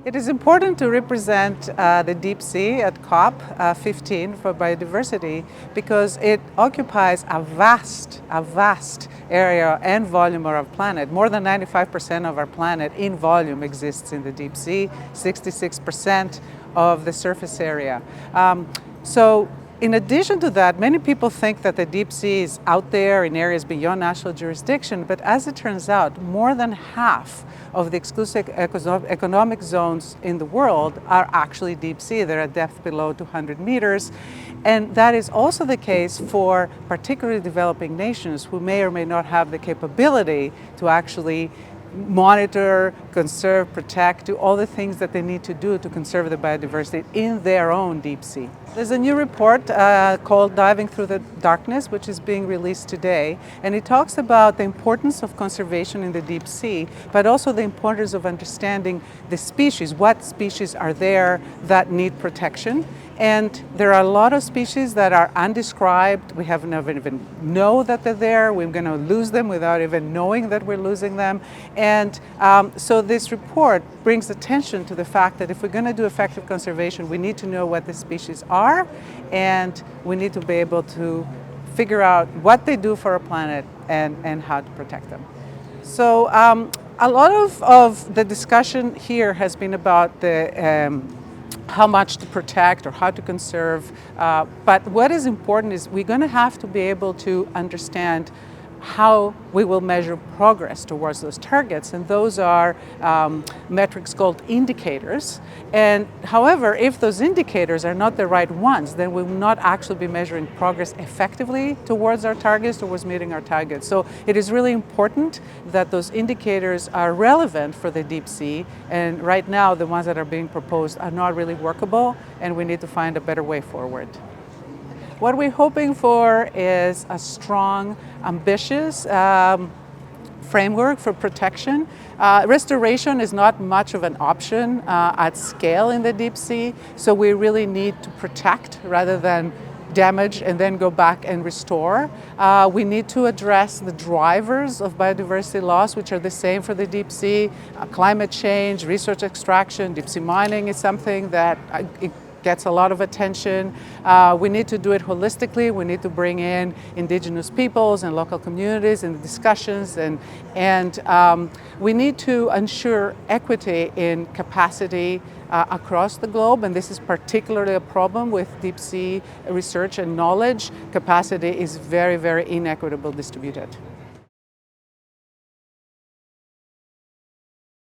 It is important to represent the deep sea at COP15 for biodiversity because it occupies a vast area and volume of our planet. More than 95% of our planet in volume exists in the deep sea, 66% of the surface area. In addition to that, many people think that the deep sea is out there in areas beyond national jurisdiction, but as it turns out, more than half of the exclusive economic zones in the world are actually deep sea. They're at depth below 200 meters. And that is also the case for particularly developing nations who may or may not have the capability to actually monitor, conserve, protect, do all the things that they need to do to conserve the biodiversity in their own deep sea. There's a new report called Diving Through the Darkness, which is being released today, and it talks about the importance of conservation in the deep sea, but also the importance of understanding the species, what species are there that need protection. And there are a lot of species that are undescribed. We have never even know that they're there. We're going to lose them without even knowing that we're losing them. And so this report brings attention to the fact that if we're going to do effective conservation, we need to know what the species are, and we need to be able to figure out what they do for our planet and how to protect them. So a lot of the discussion here has been about the how much to protect or how to conserve. But what is important is we're going to have to be able to understand how we will measure progress towards those targets, and those are metrics called indicators. And however, if those indicators are not the right ones, then we will not actually be measuring progress effectively towards our targets, towards meeting our targets. So it is really important that those indicators are relevant for the deep sea, and right now the ones that are being proposed are not really workable, and we need to find a better way forward. What we're hoping for is a strong, ambitious framework for protection. Restoration is not much of an option at scale in the deep sea, so we really need to protect rather than damage and then go back and restore. We need to address the drivers of biodiversity loss, which are the same for the deep sea. Climate change, resource extraction, deep sea mining is something that gets a lot of attention. We need to do it holistically. We need to bring in indigenous peoples and local communities in the discussions, and we need to ensure equity in capacity across the globe, and this is particularly a problem with deep sea research and knowledge. Capacity is very, very inequitably distributed.